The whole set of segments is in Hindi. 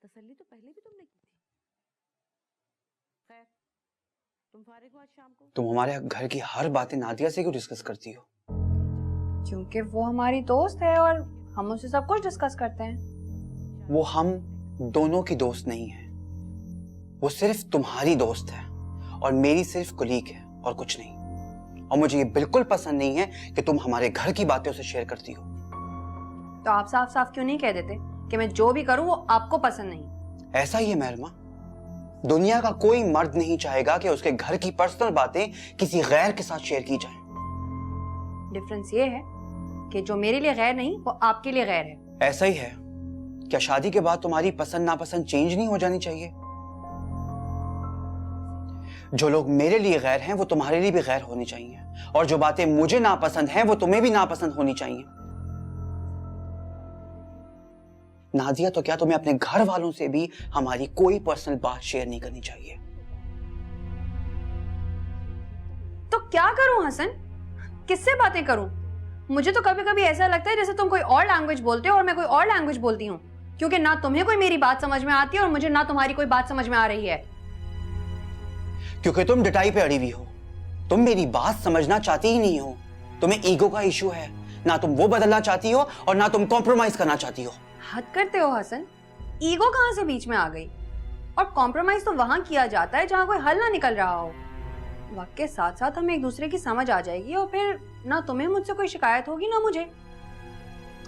तसल्ली तो पहले भी तुमने की थी। खैर, तुम फारिग हो आज शाम को? तुम हमारे घर की हर बातें नादिया से क्यों डिस्कस करती हो? क्योंकि वो हमारी दोस्त है और हम उससे सब कुछ डिस्कस करते हैं। वो हम दोनों की दोस्त नहीं है, वो सिर्फ तुम्हारी दोस्त है और मेरी सिर्फ कुलीग है और कुछ नहीं। और मुझे ये बिल्कुल पसंद नहीं है कि तुम हमारे घर की बातें उसे शेयर करती हो। तो आप साफ साफ क्यों नहीं कह देते कि मैं जो भी करूं वो आपको पसंद नहीं? ऐसा ही है महरमा, दुनिया का कोई मर्द नहीं चाहेगा कि उसके घर की पर्सनल बातें किसी गैर के साथ शेयर की जाएं। डिफरेंस ये है कि जो मेरे लिए गैर नहीं वो आपके लिए गैर है। ऐसा ही है। क्या शादी के बाद तुम्हारी पसंद नापसंद चेंज नहीं हो जानी चाहिए? जो लोग मेरे लिए गैर हैं वो तुम्हारे लिए भी गैर होनी चाहिए, और जो बातें मुझे नापसंद हैं वो तुम्हें भी नापसंद होनी चाहिए। नादिया, तो क्या तुम्हें अपने घर वालों से भी हमारी कोई पर्सनल बात शेयर नहीं करनी चाहिए? तो क्या करूं हसन, किससे बातें करूं? मुझे तो कभी कभी ऐसा लगता है जैसे तुम कोई और लैंग्वेज बोलते हो और मैं कोई और लैंग्वेज बोलती हूँ, क्योंकि ना तुम्हें कोई मेरी बात समझ में आती है और मुझे ना तुम्हारी कोई बात समझ में आ रही है। क्योंकि तुम डटाई पे अड़ी हुई हो, तुम मेरी बात समझना चाहती ही नहीं हो। तुम्हें ईगो का इशू है, ना तुम वो बदलना चाहती हो और ना तुम कॉम्प्रोमाइज करना चाहती हो। हद करते हो हसन, ईगो कहाँ से बीच में आ गई? और कॉम्प्रोमाइज तो वहां किया जाता है जहां कोई हल ना निकल रहा हो। वक्त के साथ साथ हमें एक दूसरे की समझ आ जाएगी और फिर ना तुम्हें मुझसे कोई शिकायत होगी ना मुझे।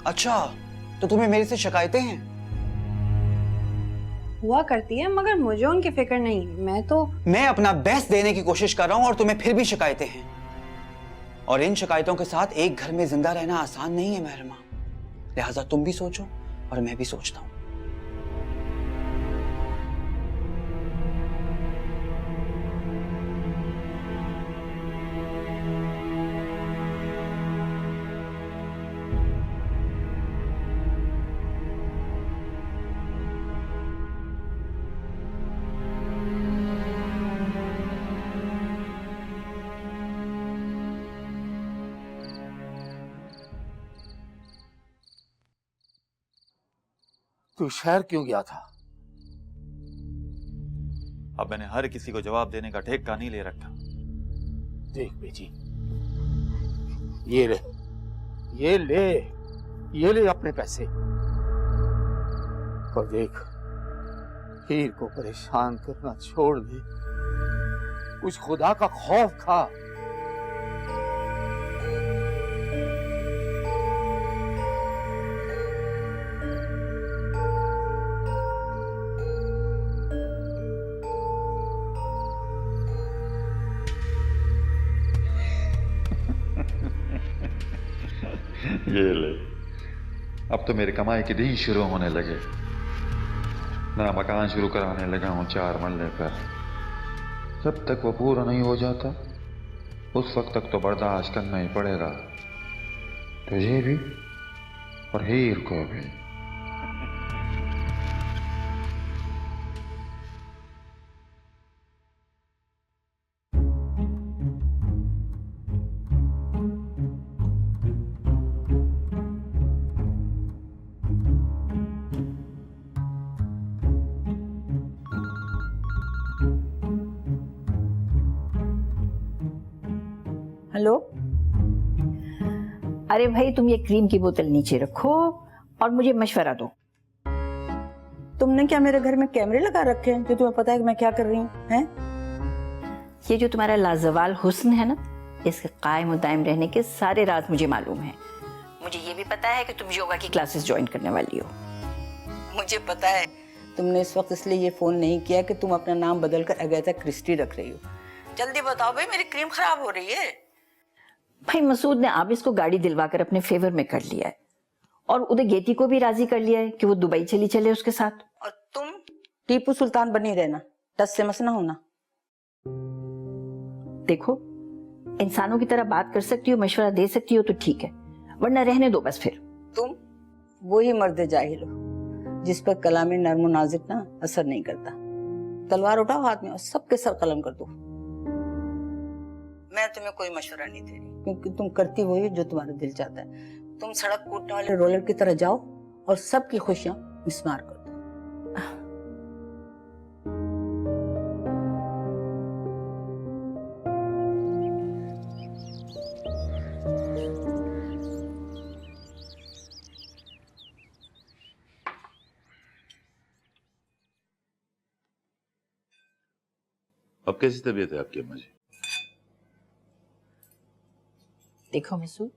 अच्छा, तो तुम्हें मेरे से शिकायतें हैं? हुआ करती है, मगर मुझे उनकी फिक्र नहीं। मैं अपना बेस्ट देने की कोशिश कर रहा हूं और तुम्हें फिर भी शिकायतें हैं। और इन शिकायतों के साथ एक घर में जिंदा रहना आसान नहीं है महरमा। लिहाजा तुम भी सोचो और मैं भी सोचता हूं। तू शहर क्यों गया था? अब मैंने हर किसी को जवाब देने का ठेका नहीं ले रखा। देख बेटी, ये ले, ये ले, ये ले अपने पैसे। और देख, हीर को परेशान करना छोड़ दे, कुछ खुदा का खौफ खा। ये ले, अब तो मेरी कमाई के दिन शुरू होने लगे। मैं मकान शुरू कराने लगा हूँ 4 मरले पर। जब तक वो पूरा नहीं हो जाता उस वक्त तक तो बर्दाश्त करना ही पड़ेगा, तुझे भी और हीर को भी। हेलो, अरे भाई तुम ये क्रीम की बोतल नीचे रखो और मुझे मशवरा दो। तुमने क्या मेरे घर में कैमरे लगा रखे हैं जो तुम्हें पता है कि मैं क्या कर रही हूँ? हैं? ये जो तुम्हारा लाजवाल हुस्न है ना, इसके कायम और दायम रहने के सारे राज मुझे मालूम है। मुझे ये भी पता है कि तुम योगा की क्लासेस ज्वाइन करने वाली हो। मुझे पता है तुमने इस वक्त इसलिए ये फोन नहीं किया कि तुम अपना नाम बदलकर अगैता क्रिस्टी रख रही हो। जल्दी बताओ भाई, मेरी क्रीम खराब हो रही है। भाई मसूद ने आबिस को गाड़ी दिलवाकर अपने फेवर में कर लिया है और उदय गेती को भी राजी कर लिया है कि वो दुबई चली चले उसके साथ। और तुम टीपू सुल्तान बनी रहना, टस से मस ना होना। देखो, इंसानों की तरह बात कर सकती हो, मशवरा दे सकती हो तो ठीक है, वरना रहने दो बस। फिर तुम वही मर्द जाहिल हो जिस पर कलामी नर्म नाजिक ना असर नहीं करता। तलवार उठाओ हाथ में और सबके सर कलम कर दो। मैं तुम्हें कोई मशवरा नहीं दे रही, क्योंकि तुम करती वही जो तुम्हारा दिल चाहता है। तुम सड़क कूटने वाले रोलर की तरह जाओ और सबकी खुशियां मिसमार कर दो। अब कैसी तबीयत है आपकी अम्मा जी? देखो मसूद,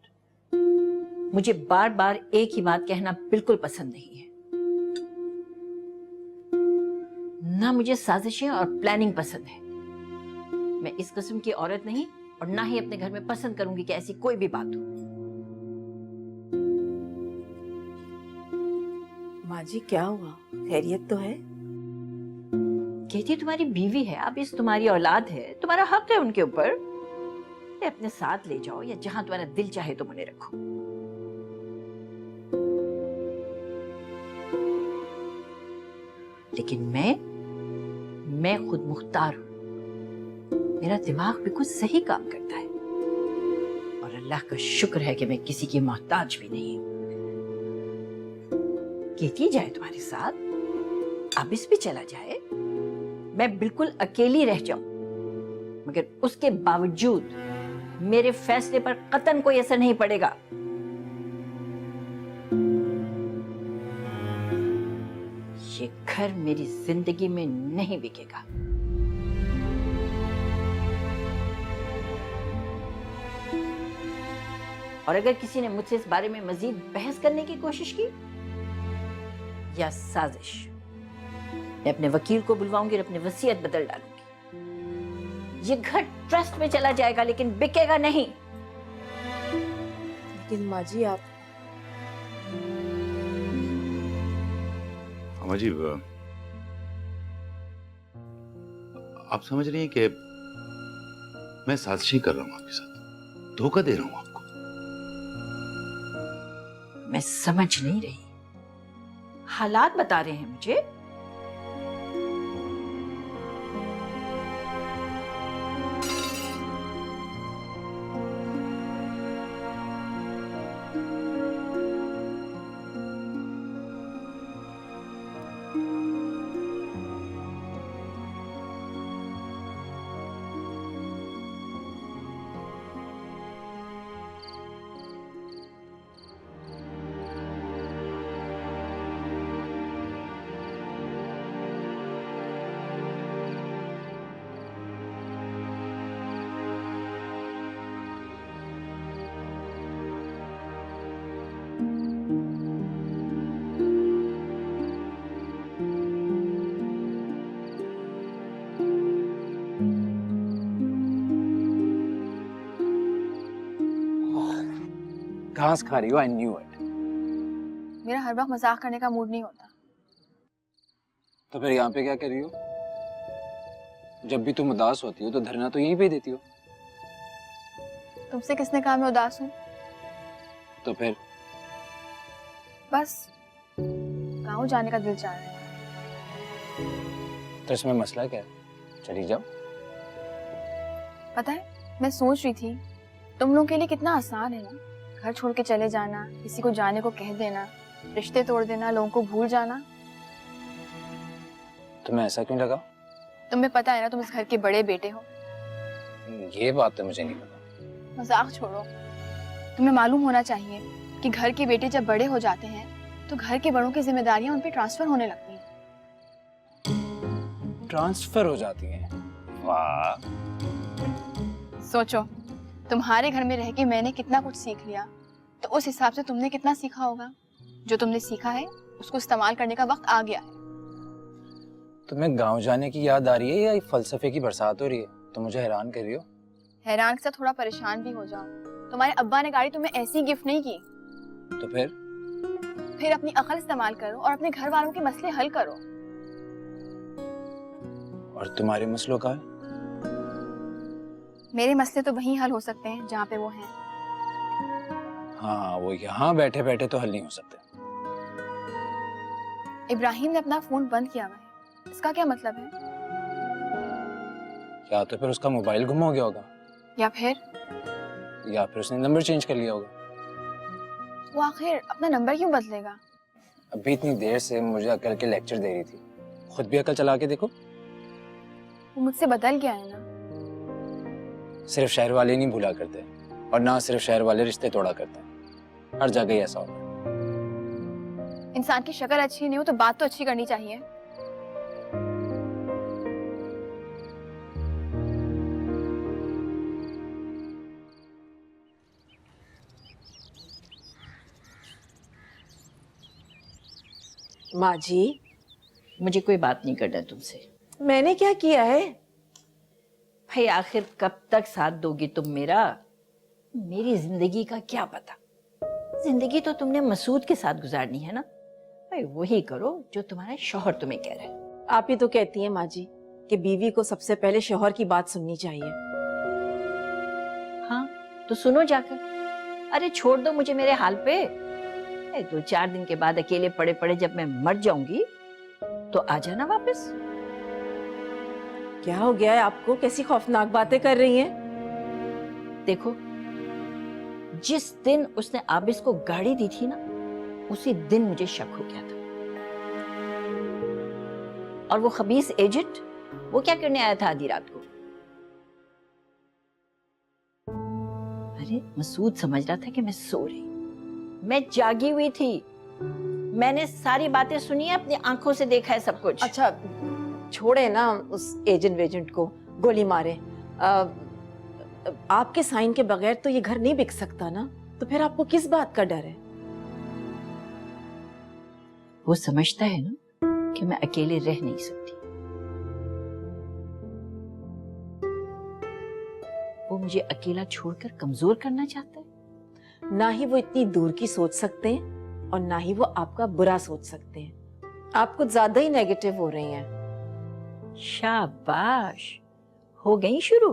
मुझे बार बार एक ही बात कहना बिल्कुल पसंद नहीं है। ना मुझे साजिशें और प्लानिंग पसंद है। मैं इस किस्म की औरत नहीं और ना ही अपने घर में पसंद करूंगी कि ऐसी कोई भी बात हो। माँ जी क्या हुआ, खैरियत तो है? कहती तुम्हारी बीवी है, अब इस तुम्हारी औलाद है, तुम्हारा हक है उनके ऊपर। अपने साथ ले जाओ या जहां तुम्हारा दिल चाहे तुम उन्हें रखो। लेकिन मैं खुद मुख्तार हूं। मेरा दिमाग बिल्कुल सही काम करता है और अल्लाह का शुक्र है कि मैं किसी की मोहताज भी नहीं हूं। कहती जाए तुम्हारे साथ, आबिस भी चला जाए, मैं बिल्कुल अकेली रह जाऊं, मगर उसके बावजूद मेरे फैसले पर कतन कोई असर नहीं पड़ेगा। ये घर मेरी जिंदगी में नहीं बिकेगा। और अगर किसी ने मुझसे इस बारे में मजीद बहस करने की कोशिश की या साजिश, मैं अपने वकील को बुलवाऊंगी और अपनी वसीयत बदल डालूंगी। ये घर ट्रस्ट में चला जाएगा लेकिन बिकेगा नहीं। लेकिन माँ जी आप अम्मा जी, आप समझ रही हैं कि मैं साजिशें कर रहा हूं आपके साथ, धोखा दे रहा हूं आपको। मैं समझ नहीं रही, हालात बता रहे हैं मुझे। घास खा रही हो, आई न्यू इट। मेरा हर वक्त मजाक करने का मूड नहीं होता। तो फिर यहाँ पे क्या कर रही हो? जब भी तुम उदास होती हो तो धरना तो यहीं पे देती हो। तुमसे किसने कहा मैं उदास हूँ? तो फिर बस गाँव जाने का दिल चाह रहा है। तो इसमें मसला क्या है? चली जाओ। पता है, मैं सोच रही थी तुम लोगों के लिए कितना आसान है ना, घर छोड़ के चले जाना, किसी को जाने को कह देना, रिश्ते तोड़ देना, लोगों को भूल जाना। तुम्हें ऐसा क्यों लगा? तुम्हें पता है ना तुम इस घर के बड़े बेटे हो। ये बात तो मुझे नहीं पता। मजाक छोड़ो, तुम्हें मालूम होना चाहिए कि घर के बेटे जब बड़े हो जाते हैं तो घर के बड़ों की जिम्मेदारियां उन पे ट्रांसफर होने लगती हैं। ट्रांसफर हो जाती हैं? वाह। सोचो, तुम्हारे घर में रह के मैंने कितना कुछ सीख लिया, तो उस हिसाब से तुमने कितना सीखा होगा। जो तुमने सीखा है उसको इस्तेमाल करने का वक्त आ गया है। तुम्हें गांव जाने की याद आ रही है या ये फलसफे की बरसात हो रही है? तो मुझे हैरान कर रही हो। हैरान के साथ थोड़ा परेशान भी हो जाओ। तुम्हारे अब्बा ने गाड़ी तुम्हें ऐसी गिफ्ट नहीं की। तो फिर अपनी अकल इस्तेमाल करो और अपने घर वालों के मसले हल करो। और तुम्हारे मसलों का? मेरे मसले तो वहीं हल हो सकते हैं जहाँ पे वो हैं। हाँ, वो यहाँ बैठे बैठे तो हल नहीं हो सकते। इब्राहिम ने अपना फोन बंद किया हुआ है, इसका क्या मतलब है? या तो फिर उसका मोबाइल गुम हो गया होगा, या फिर उसने नंबर चेंज कर लिया होगा। वो आखिर अपना नंबर क्यों बदलेगा? अभी इतनी देर से मुझे अकल के लेक्चर दे रही थी, खुद भी अकल चला के देखो। वो मुझसे बदल गया है ना। सिर्फ शहर वाले नहीं भूला करते, और ना सिर्फ शहर वाले रिश्ते तोड़ा करते हैं। हर जगह ही ऐसा होता है। इंसान की शक्ल अच्छी नहीं हो तो बात तो अच्छी करनी चाहिए। माँ जी, मुझे कोई बात नहीं करना तुमसे। मैंने क्या किया है? भाई आखिर कब तक साथ दोगी तुम मेरा? मेरी जिंदगी का क्या पता। जिंदगी तो तुमने मसूद के साथ गुजारनी है ना। भाई वही करो जो तुम्हारा शौहर तुम्हें कह रहा है। आप ही तो कहती हैं माँ जी कि बीवी को सबसे पहले शौहर की बात सुननी चाहिए। हाँ तो सुनो जाकर। अरे छोड़ दो मुझे मेरे हाल पे। 2-4 दिन के बाद अकेले पड़े पड़े जब मैं मर जाऊंगी तो आ जाना वापस। क्या हो गया है आपको? कैसी खौफनाक बातें कर रही हैं? देखो, जिस दिन उसने आबिस को गाड़ी दी थी ना, उसी दिन मुझे शक हो गया था। और वो खबीस एजेंट, वो क्या करने आया था आधी रात को? अरे मसूद समझ रहा था कि मैं सो रही, मैं जागी हुई थी। मैंने सारी बातें सुनी है, अपनी आंखों से देखा है सब कुछ। अच्छा छोड़े ना उस एजेंट को, गोली मारे। आपके साइन के बगैर तो ये घर नहीं बिक सकता ना, तो फिर आपको किस बात का डर है? वो समझता है ना कि मैं अकेले रह नहीं सकती। वो मुझे अकेला छोड़कर कमजोर करना चाहता है। ना ही वो इतनी दूर की सोच सकते हैं और ना ही वो आपका बुरा सोच सकते हैं। आप कुछ ज्यादा ही नेगेटिव हो रही हैं। शाबाश, हो गई शुरू।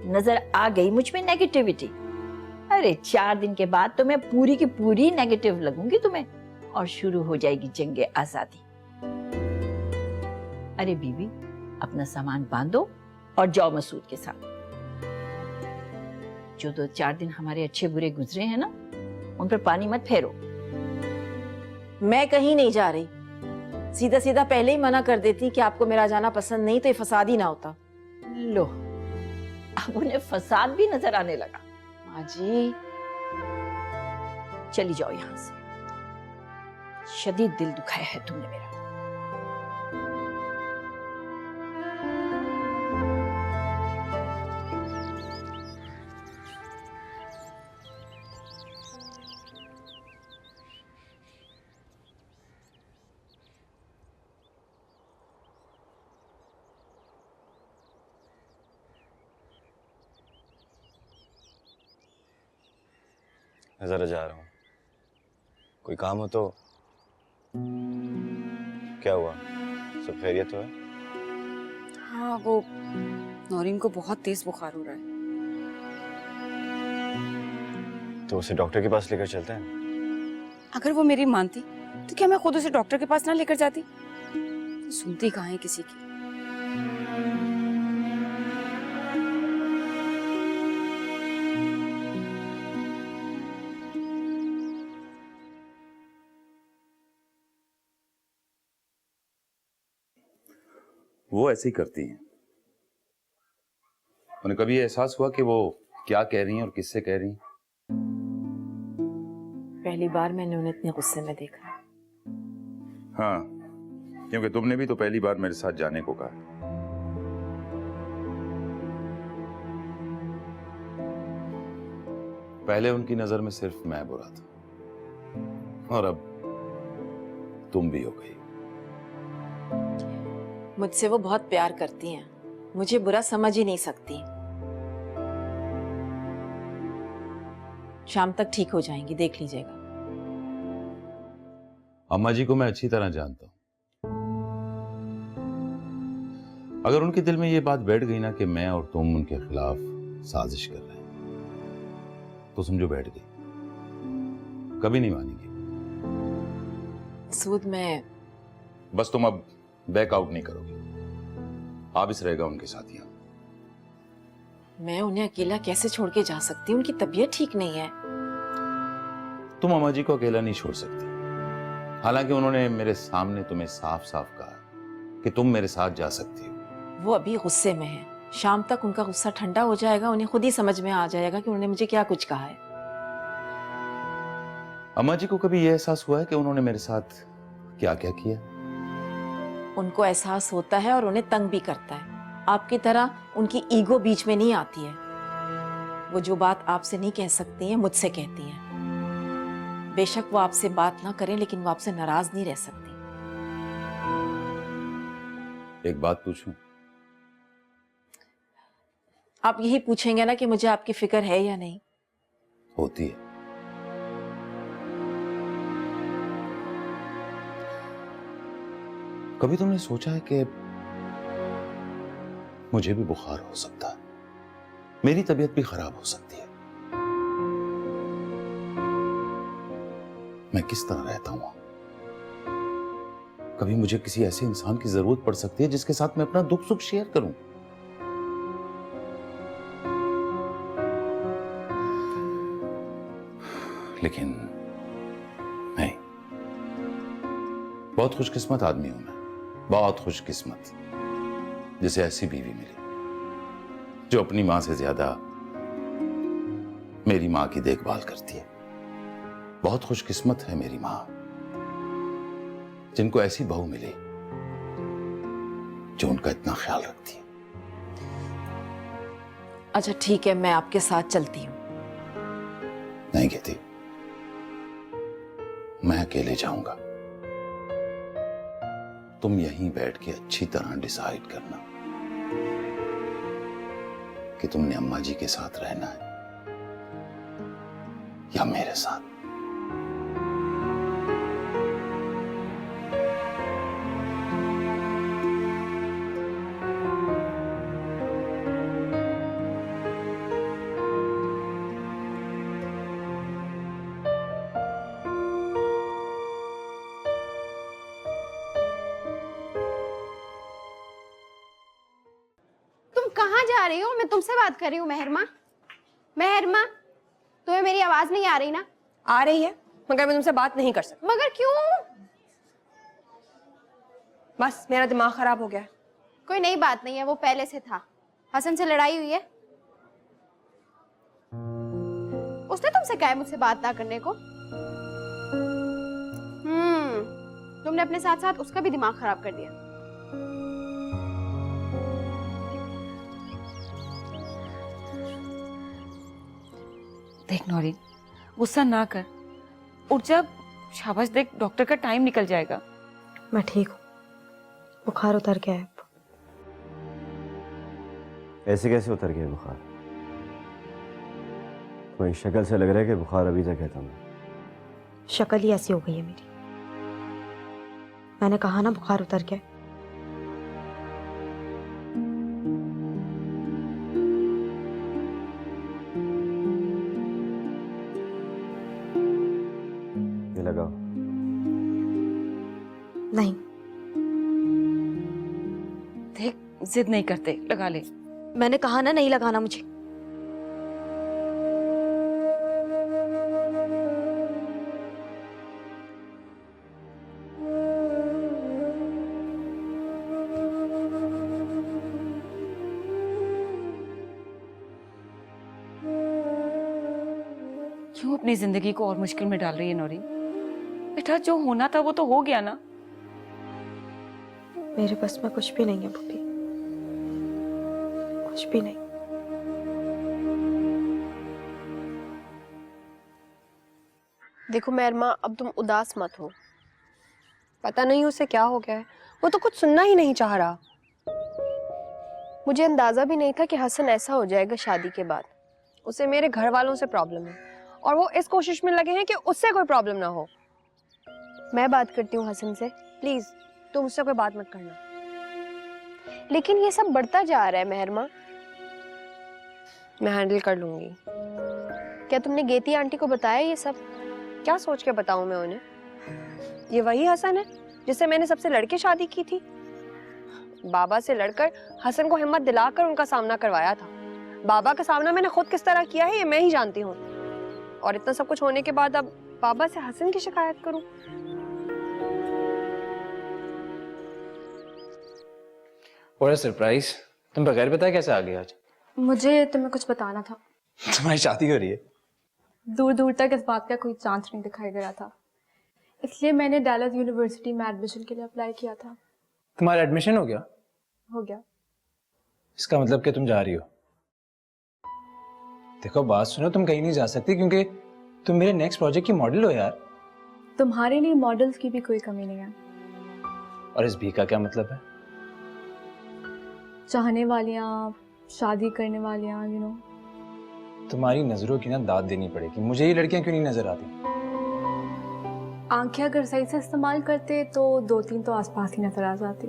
नजर आ गई मुझ में नेगेटिविटी। अरे 4 दिन के बाद तो मैं पूरी की पूरी नेगेटिव लगूंगी तुम्हें और शुरू हो जाएगी जंगे आजादी। अरे बीवी, अपना सामान बांधो और जाओ मसूद के साथ। जो 2-4 दिन हमारे अच्छे बुरे गुजरे हैं ना, उन पर पानी मत फेरो। मैं कहीं नहीं जा रही। सीधा सीधा पहले ही मना कर देती कि आपको मेरा जाना पसंद नहीं, तो ये फसाद ही ना होता। लो, अब उन्हें फसाद भी नजर आने लगा। माँ जी, चली जाओ यहां से। शदीद दिल दुखाया है तुमने मेरा। जरा जा रहा हूँ, कोई काम हो तो। क्या हुआ, सब खैरियत तो है? हाँ, वो नौरीन को बहुत तेज बुखार हो रहा है। तो उसे डॉक्टर के पास लेकर चलते हैं। अगर वो मेरी मानती तो क्या मैं खुद उसे डॉक्टर के पास ना लेकर जाती? तो सुनती कहाँ है किसी की। वो ऐसे ही करती हैं। उन्हें कभी एहसास हुआ कि वो क्या कह रही हैं और किससे कह रही हैं? पहली बार मैंने उन्हें इतने गुस्से में देखा। हाँ, क्योंकि तुमने भी तो पहली बार मेरे साथ जाने को कहा। पहले उनकी नजर में सिर्फ मैं बुरा था और अब तुम भी हो गई। मुझसे वो बहुत प्यार करती हैं, मुझे बुरा समझ ही नहीं सकती। शाम तक ठीक हो जाएंगी, देख लीजिएगा। अम्मा जी को मैं अच्छी तरह जानता हूं। अगर उनके दिल में ये बात बैठ गई ना कि मैं और तुम उनके खिलाफ साजिश कर रहे हैं, तो समझो बैठ गई, कभी नहीं मानेगी। सूद में बस तुम अब बैकआउट नहीं करोगे, आबिस रहेगा उनके साथ यहाँ। मैं उन्हें अकेला कैसे छोड़ के जा सकती हूँ? उनकी तबीयत ठीक नहीं है। तुम अम्मा जी को अकेला नहीं छोड़ सकती। हालांकि उन्होंने मेरे सामने तुम्हें साफ साफ कहा कि तुम मेरे साथ जा सकती हो। वो अभी गुस्से में है, शाम तक उनका गुस्सा ठंडा हो जाएगा, उन्हें खुद ही समझ में आ जाएगा कि उन्होंने मुझे क्या कुछ कहा है। अम्मा जी को कभी यह एहसास हुआ है कि उन्होंने मेरे साथ क्या क्या किया? उनको एहसास होता है और उन्हें तंग भी करता है। आपकी तरह उनकी ईगो बीच में नहीं आती है। वो जो बात आपसे नहीं कह सकती हैं, मुझसे कहती हैं। बेशक वो आपसे बात ना करें, लेकिन वो आपसे नाराज नहीं रह सकती। एक बात पूछूं? आप यही पूछेंगे ना कि मुझे आपकी फिक्र है या नहीं? होती है। कभी तुमने सोचा है कि मुझे भी बुखार हो सकता है, मेरी तबीयत भी खराब हो सकती है, मैं किस तरह रहता हूं? कभी मुझे किसी ऐसे इंसान की जरूरत पड़ सकती है जिसके साथ मैं अपना दुख सुख शेयर करूं। लेकिन नहीं, बहुत खुशकिस्मत आदमी हूं मैं, बहुत खुशकिस्मत, जिसे ऐसी बीवी मिली जो अपनी मां से ज्यादा मेरी मां की देखभाल करती है। बहुत खुशकिस्मत है मेरी मां, जिनको ऐसी बहू मिली जो उनका इतना ख्याल रखती है। अच्छा ठीक है, मैं आपके साथ चलती हूँ। नहीं कहती, मैं अकेले जाऊंगा। तुम यहीं बैठ के अच्छी तरह डिसाइड करना कि तुमने अम्मा जी के साथ रहना है या मेरे साथ। कहाँ जा रही हो? मैं तुमसे बात कर रही हूँ महरमा। महरमा, तुम्हें मेरी आवाज नहीं आ रही ना? आ रही है, मगर मैं तुमसे बात नहीं कर सकती। मगर क्यों? बस मेरा दिमाग खराब हो गया है। कोई नई बात नहीं है, वो पहले से था। हसन से लड़ाई हुई है? उसने तुमसे कहा है मुझसे बात ना करने को? तुमने अपने साथ साथ उसका भी दिमाग खराब कर दिया। देख नौरीन, गुस्सा ना कर, उठ जा, शाबाश। देख डॉक्टर का टाइम निकल जाएगा। मैं ठीक हूँ, बुखार उतर गया है। ऐसे कैसे उतर गया बुखार? तुम्हारी शक्ल से लग रहा है कि बुखार अभी तक है तुम्हें। शक्ल ही ऐसी हो गई है मेरी। मैंने कहा ना बुखार उतर गया। ये लगाओ। नहीं। देख जिद नहीं करते, लगा ले। मैंने कहा ना नहीं लगाना मुझे। क्यों अपनी जिंदगी को और मुश्किल में डाल रही है नौरीन? बेटा जो होना था वो तो हो गया ना। मेरे बस में कुछ भी नहीं है भूपी, कुछ भी नहीं। देखो महरमा, अब तुम उदास मत हो। पता नहीं उसे क्या हो गया है, वो तो कुछ सुनना ही नहीं चाह रहा। मुझे अंदाजा भी नहीं था कि हसन ऐसा हो जाएगा शादी के बाद। उसे मेरे घर वालों से प्रॉब्लम है और वो इस कोशिश में लगे हैं कि उससे कोई प्रॉब्लम ना हो। मैं बात करती हूँ हसन से, प्लीज तुम उससे कोई बात मत करना। लेकिन ये सब बढ़ता जा रहा है महरमा। मैं हैंडल कर लूंगी। क्या तुमने गेती आंटी को बताया ये सब? क्या सोच के बताऊं मैं उन्हें? ये वही हसन है जिससे मैंने सबसे लड़के शादी की थी। बाबा से लड़कर हसन को हिम्मत दिलाकर उनका सामना करवाया था। बाबा का सामना मैंने खुद किस तरह किया है ये मैं ही जानती हूँ। और इतना सब कुछ होने के बाद अब बाबा से हसन की शिकायत करूं? What a surprise! तुम बगैर बताए कैसे आ गए आज? मुझे तुम्हें कुछ बताना था। तुम्हारी शादी हो रही है? दूर दूर तक इस बात का कोई चांस नहीं दिखाई दे रहा था, इसलिए मैंने डैलस यूनिवर्सिटी में एडमिशन के लिए अप्लाई किया था। तुम्हारा एडमिशन हो गया? हो गया। इसका मतलब कि तुम जा रही हो? देखो बात सुनो, तुम कहीं नहीं जा सकती क्योंकि तुम मेरे नेक्स्ट प्रोजेक्ट की मॉडल हो यार। तुम्हारे लिए मॉडल्स की भी कोई कमी नहीं है। और इस भी का क्या मतलब है? चाहने वालियाँ, शादी करने वालियाँ, यू नो। तुम्हारी नजरों की ना दाद देनी पड़ेगी। मुझे ये लड़कियां क्यों नहीं नजर आती? आंखें अगर सही से इस्तेमाल करते तो 2-3 तो आसपास ही नजर आ जाती।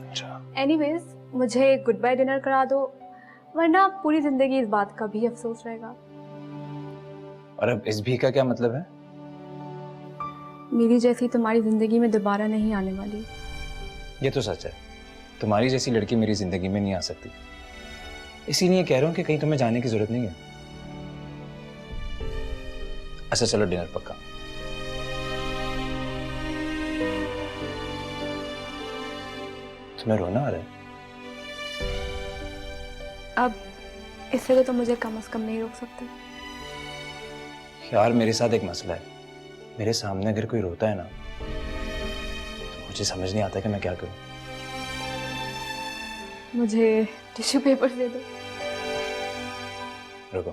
अच्छा। एनीवेज, मुझे गुड बाय डिनर करा दो, वरना पूरी जिंदगी इस बात का भी अफसोस रहेगा। और अब इस भी का क्या मतलब है? मेरी जैसी तुम्हारी जिंदगी में दोबारा नहीं आने वाली। ये तो सच है, तुम्हारी जैसी लड़की मेरी जिंदगी में नहीं आ सकती। इसीलिए कह रहा हूँ कि कहीं तुम्हें जाने की जरूरत नहीं है। अच्छा चलो, डिनर पक्का। तुम्हें रोना आ रहा है? अब इससे तो मुझे कम से कम नहीं रोक सकते। यार मेरे साथ एक मसला है, मेरे सामने अगर कोई रोता है ना तो मुझे समझ नहीं आता कि मैं क्या करूं। मुझे टिश्यू पेपर दे दो। रुको।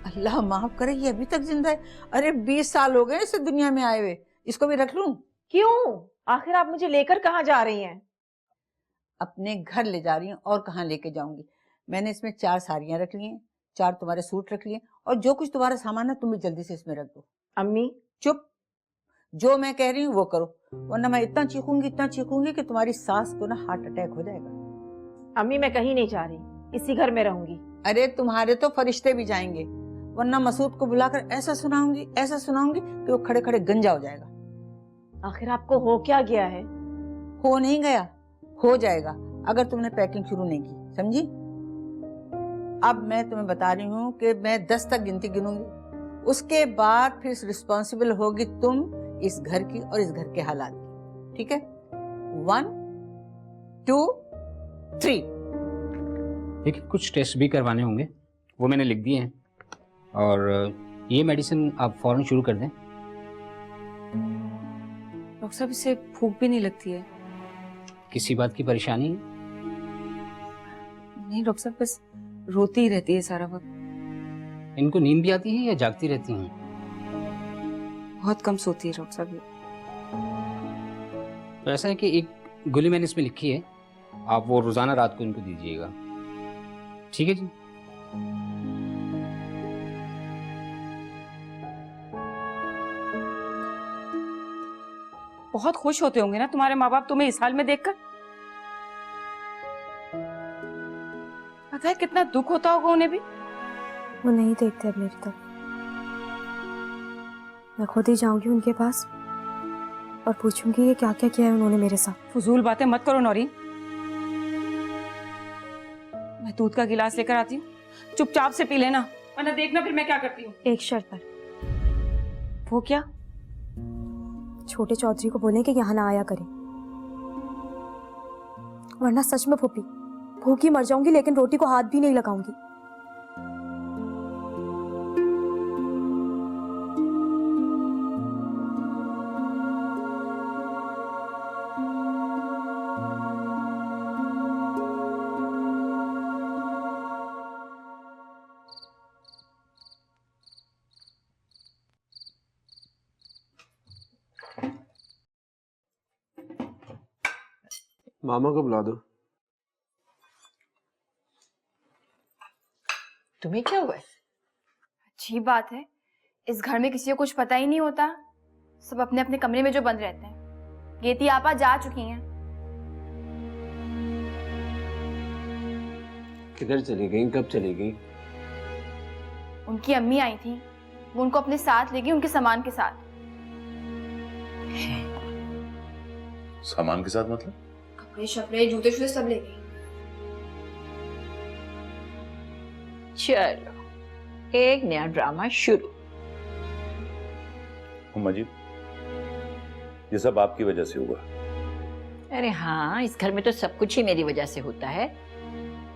अल्लाह माफ करे, ये अभी तक जिंदा है। अरे 20 साल हो गए इसे दुनिया में आए हुए। इसको भी रख लूं? क्यों? आखिर आप मुझे लेकर कहाँ जा रही हैं? अपने घर ले जा रही हूँ, और कहाँ लेके जाऊंगी। मैंने इसमें 4 साड़ियां रख ली हैं, 4 तुम्हारे सूट रख लिए, और जो कुछ तुम्हारा सामान है तुम भी जल्दी से इसमें रख दो। अम्मी चुप, जो मैं कह रही हूँ वो करो, वरना मैं इतना चीखूंगी कि तुम्हारी सास को ना हार्ट अटैक हो जाएगा। अम्मी मैं कहीं नहीं जा रही, इसी घर में रहूंगी। अरे तुम्हारे तो फरिश्ते भी जाएंगे, वरना मसूद को बुलाकर ऐसा सुनाऊंगी कि वो खड़े खड़े गंजा हो जाएगा। आखिर आपको हो क्या गया है? हो नहीं गया, हो जाएगा अगर तुमने पैकिंग शुरू नहीं की, समझी? अब मैं तुम्हें बता रही हूँ कि मैं 10 तक गिनती गिनूंगी, उसके बाद फिर रिस्पॉन्सिबल होगी तुम इस घर की और इस घर के हालात की, ठीक है? 1 2 3। देखिए, कुछ टेस्ट भी करवाने होंगे, वो मैंने लिख दिए हैं, और ये मेडिसिन आप फौरन शुरू कर दें। डॉक्टर साहब, इसे भूख भी नहीं लगती है। किसी बात की परेशानी है? नहीं डॉक्टर साहब, बस रोती ही रहती है सारा वक्त। इनको नींद भी आती है या जागती रहती हैं? बहुत कम सोती है डॉक्टर साहब। तो ऐसा है कि एक गोली मैंने इसमें लिखी है, आप वो रोजाना रात को इनको दीजिएगा, ठीक है जी? बहुत खुश होते होंगे ना तुम्हारे माँ बाप तुम्हें इस हाल में देखकर। पता है कितना दुख होता होगा उन्हें भी। वो नहीं देखते अब मेरी तरफ। मैं खुद ही जाऊंगी उनके पास और पूछूंगी कि क्या क्या किया है उन्होंने मेरे साथ। फजूल बातें मत करो नौरीन। मैं दूध का गिलास लेकर आती हूँ, चुपचाप से पी लेना, वरना देखना फिर मैं क्या करती हूँ। एक शर्त पर। वो क्या? छोटे चौधरी को बोलें कि यहाँ ना आया करें, वरना सच में फूफी भूखी मर जाऊंगी, लेकिन रोटी को हाथ भी नहीं लगाऊंगी। मामा को बुला दो। तुम्हें क्या हुआ है? अच्छी बात है, इस घर में किसी को कुछ पता ही नहीं होता। सब अपने अपने कमरे में जो बंद रहते हैं। गेती आपा जा चुकी हैं। किधर चली गई? कब चली गई? उनकी अम्मी आई थी, वो उनको अपने साथ ले गई, उनके सामान के साथ। सामान के साथ मतलब? कपड़े शपड़े जूते शूते सब ले गई। चलो, एक नया ड्रामा शुरू। मजीद, ये सब आपकी वजह से हुआ। अरे हाँ, इस घर में तो सब कुछ ही मेरी वजह से होता है।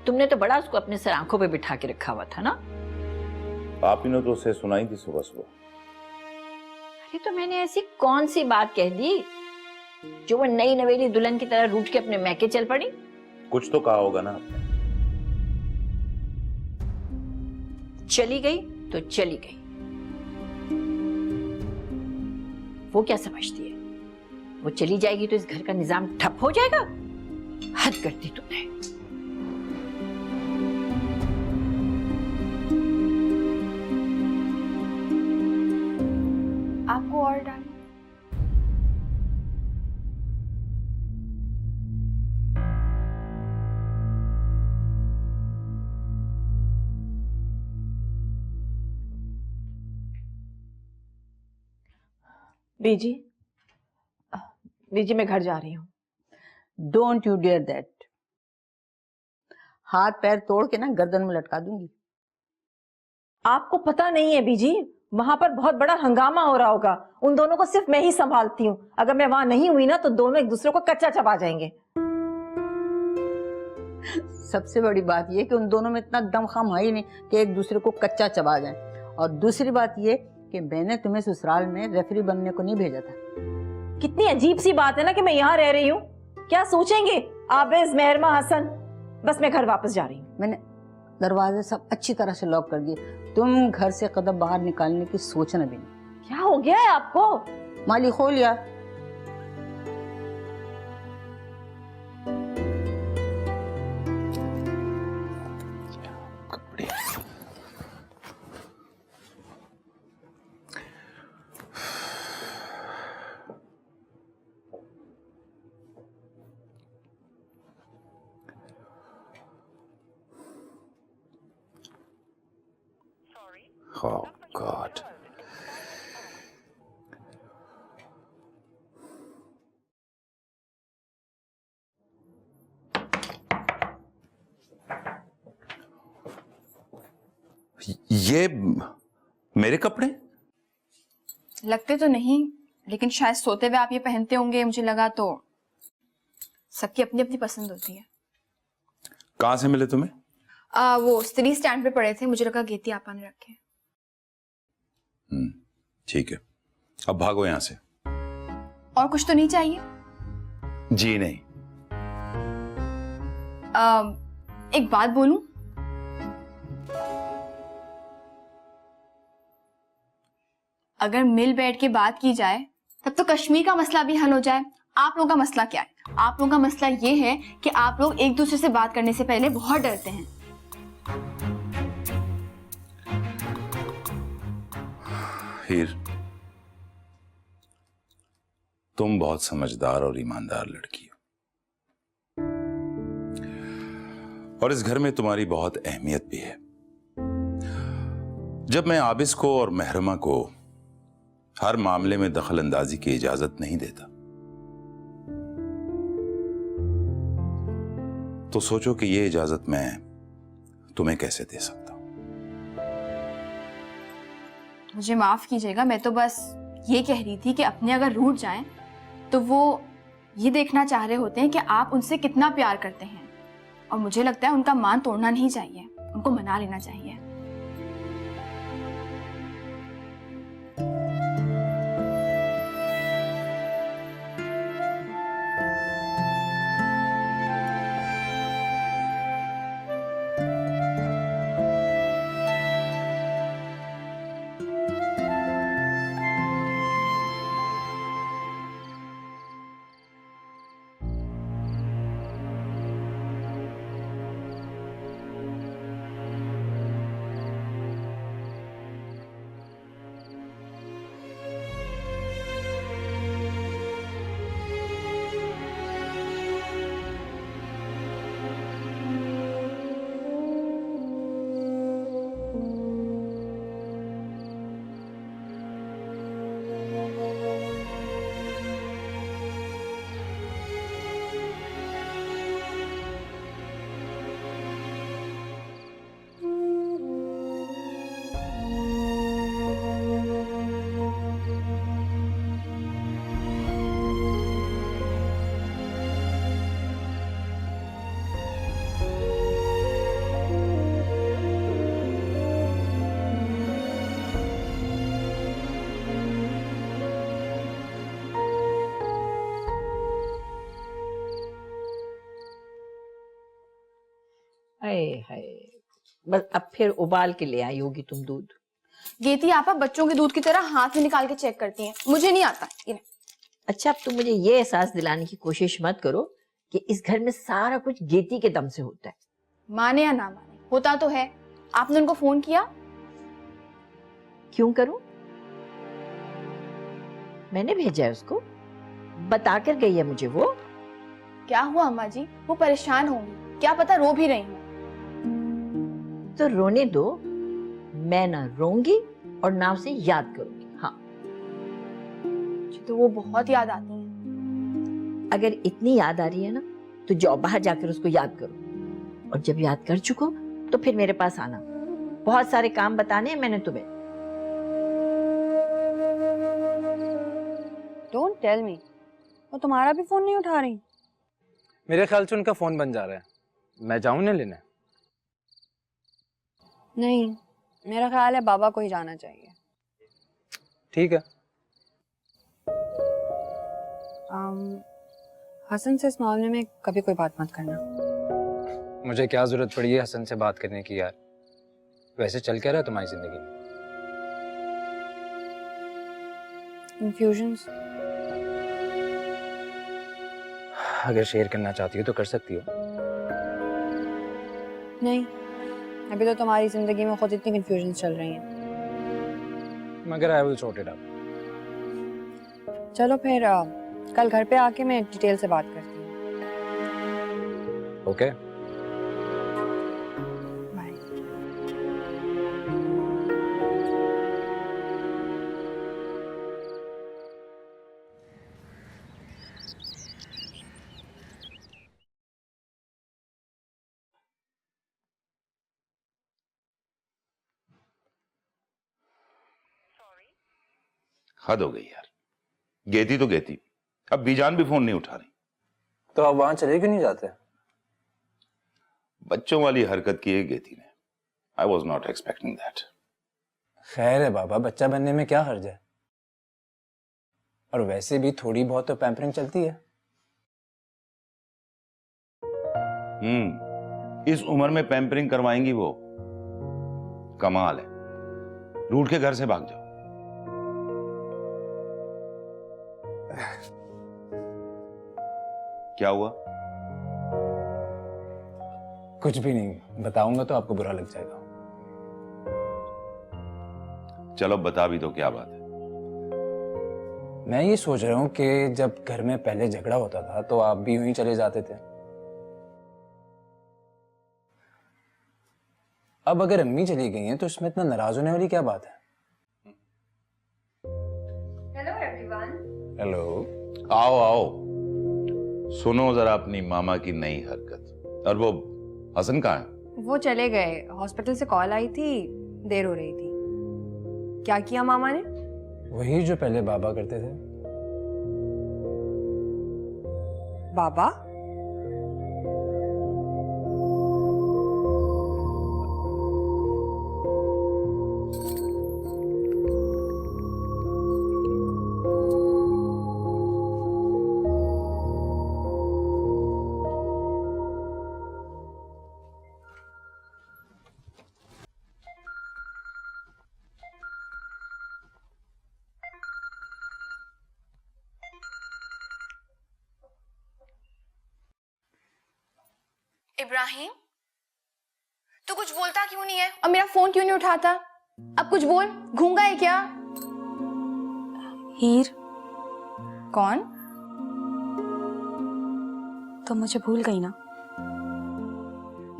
तुमने तो बड़ा उसको अपने सर आंखों पे बिठा के रखा हुआ था ना। आप ही ने तो उसे सुनाई थी सुबह सुबह। अरे तो मैंने ऐसी कौन सी बात कह दी जो वो नई नवेली दुल्हन की तरह रूठ के अपने मैके चल पड़ी? कुछ तो कहा होगा ना आपने। चली गई तो चली गई, वो क्या समझती है? वो चली जाएगी तो इस घर का निजाम ठप हो जाएगा? हद करती तुमने। आपको और डाल बीजी, बीजी मैं घर जा रही हूँ। Don't you dare that. हाथ पैर तोड़ के ना गर्दन में लटका दूंगी। आपको पता नहीं है बीजी, वहां पर बहुत बड़ा हंगामा हो रहा होगा। उन दोनों को सिर्फ मैं ही संभालती हूँ। अगर मैं वहां नहीं हुई ना तो दोनों एक दूसरे को कच्चा चबा जाएंगे। सबसे बड़ी बात यह कि उन दोनों में इतना दमखम है ही नहीं कि एक दूसरे को कच्चा चबा जाए। और दूसरी बात यह कि मैंने तुम्हें ससुराल में रेफरी बनने को नहीं भेजा था। कितनी अजीब सी बात है ना कि मैं यहाँ रह रही हूँ। क्या सोचेंगे आबिज, मेहरमा, हसन? बस मैं घर वापस जा रही हूँ। मैंने दरवाजे सब अच्छी तरह से लॉक कर दिए। तुम घर से कदम बाहर निकालने की सोचना भी नहीं। क्या हो गया है आपको? माली खोल लिया। Oh God. ये मेरे कपड़े? लगते तो नहीं, लेकिन शायद सोते हुए आप ये पहनते होंगे, मुझे लगा। तो सबकी अपनी अपनी पसंद होती है। कहाँ से मिले तुम्हें? वो स्त्री स्टैंड पे पड़े थे, मुझे लगा गेती आपा ने रखे। ठीक है, अब भागो यहां से। और कुछ तो नहीं चाहिए? जी नहीं। एक बात बोलूं? अगर मिल बैठ के बात की जाए तब तो कश्मीर का मसला भी हल हो जाए। आप लोगों का मसला क्या है? आप लोगों का मसला ये है कि आप लोग एक दूसरे से बात करने से पहले बहुत डरते हैं। हीर, तुम बहुत समझदार और ईमानदार लड़की हो और इस घर में तुम्हारी बहुत अहमियत भी है। जब मैं आबिस को और मेहरमा को हर मामले में दखल अंदाजी की इजाजत नहीं देता तो सोचो कि यह इजाजत मैं तुम्हें कैसे दे सकता हूं। मुझे माफ कीजिएगा, मैं तो बस ये कह रही थी कि अपने अगर रूठ जाएं तो वो ये देखना चाह रहे होते हैं कि आप उनसे कितना प्यार करते हैं। और मुझे लगता है उनका मान तोड़ना नहीं चाहिए, उनको मना लेना चाहिए। हाय हाय, बस अब फिर उबाल के ले आई होगी तुम दूध। गेती आपा बच्चों के दूध की तरह हाथ में निकाल के चेक करती हैं, मुझे नहीं आता ये। अच्छा, अब तुम मुझे ये एहसास दिलाने की कोशिश मत करो कि इस घर में सारा कुछ गेती के दम से होता है। माने या ना माने, होता तो है। आपने उनको फोन किया? क्यों करूं? मैंने भेजा है उसको, बता कर गई है मुझे वो। क्या हुआ अम्मा जी? वो परेशान होंगी, क्या पता रो भी रही हूँ। तो रोने दो, मैं ना रोऊंगी और ना उसे याद करूंगी। हाँ, तो वो बहुत याद आती है। अगर इतनी याद आ रही है ना तो जाओ बाहर जाकर उसको याद करो, और जब याद कर चुको तो फिर मेरे पास आना। बहुत सारे काम बताने हैं मैंने तुम्हें। डोंट टेल मी, वो तुम्हारा भी फोन नहीं उठा रही। मेरे ख्याल से उनका फोन बन जा रहा है, मैं जाऊं ना लेने? नहीं, मेरा ख्याल है बाबा को ही जाना चाहिए। ठीक है। हसन से इस मामले में कभी कोई बात मत करना। मुझे क्या जरूरत पड़ी है हसन से बात करने की यार? वैसे चल क्या रहा है तुम्हारी जिंदगी में? कंफ्यूजन्स। अगर शेयर करना चाहती हो तो कर सकती हो। नहीं, अभी तो तुम्हारी जिंदगी में खुद इतनी कंफ्यूजन चल रही हैं। मगर I will sort it out. चलो फिर कल घर पे आके मैं डिटेल से बात करती हूँ। ओके। बाय। हद हो गई यार, गेती तो गेती, अब बीजान भी फोन नहीं उठा रही। तो आप वहां चले क्यों नहीं जाते? बच्चों वाली हरकत की है गेती ने। I was not expecting that. खैर है बाबा, बच्चा बनने में क्या हर्ज है? और वैसे भी थोड़ी बहुत तो पैम्परिंग चलती है। इस उम्र में पैम्परिंग करवाएंगी वो? कमाल है। रूठ के घर से भाग जाओ। क्या हुआ? कुछ भी नहीं, बताऊंगा तो आपको बुरा लग जाएगा। चलो बता भी दो, क्या बात है? मैं ये सोच रहा हूं कि जब घर में पहले झगड़ा होता था तो आप भी यूं ही चले जाते थे। अब अगर अम्मी चली गई हैं तो इसमें इतना नाराज होने वाली क्या बात है? Hello everyone. हेलो। आओ आओ, सुनो जरा अपनी मामा की नई हरकत। और वो हसन कहाँ है? वो चले गए, हॉस्पिटल से कॉल आई थी, देर हो रही थी। क्या किया मामा ने? वही जो पहले बाबा करते थे। बाबा? इब्राहिम, तू कुछ बोलता क्यों नहीं है और मेरा फोन क्यों नहीं उठाता? अब कुछ बोल, गूंगा है क्या? हीर, कौन? तो मुझे भूल गई ना?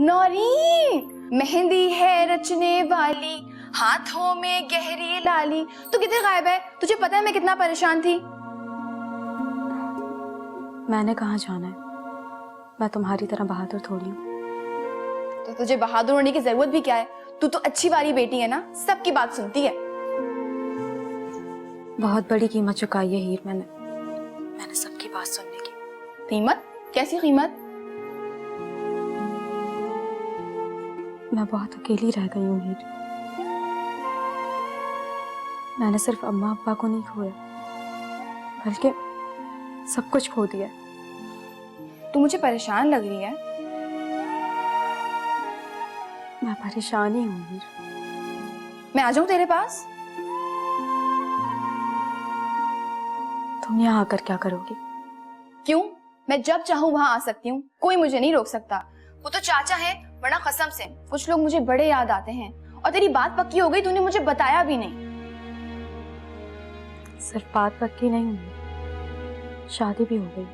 नौरीन, मेहंदी है रचने वाली, हाथों में गहरी लाली। तू किधर गायब है? तुझे पता है मैं कितना परेशान थी। मैंने कहाँ जाना है? मैं तुम्हारी तरह बहादुर थोड़ी हूँ। तो तुझे बहादुर होने की जरूरत भी क्या है? तू तो अच्छी वाली बेटी है ना, सबकी बात सुनती है। बहुत बड़ी कीमत चुकाई है हीर मैंने सबकी बात सुनने की। कीमत? कैसी कीमत? मैं बहुत अकेली रह गई हूँ हीर। मैंने सिर्फ अम्मा अब्बा को नहीं खोया, बल्कि सब कुछ खो दिया। तू मुझे परेशान लग रही है। मैं परेशान ही हूँ हीर। मैं आ जाऊं तेरे पास? तुम यहाँ आकर क्या करोगी? क्यों? मैं जब चाहूँ वहां आ सकती हूँ, कोई मुझे नहीं रोक सकता। वो तो चाचा है, वरना कसम से कुछ लोग मुझे बड़े याद आते हैं। और तेरी बात पक्की हो गई, तूने मुझे बताया भी नहीं। सिर्फ बात पक्की नहीं हुई, शादी भी हो गई।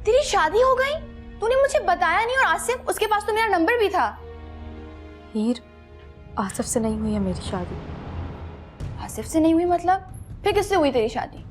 तेरी शादी हो गई? तूने मुझे बताया नहीं। और आसिफ, उसके पास तो मेरा नंबर भी था। हीर, आसिफ से नहीं हुई है मेरी शादी। आसिफ से नहीं हुई मतलब? फिर किससे हुई तेरी शादी?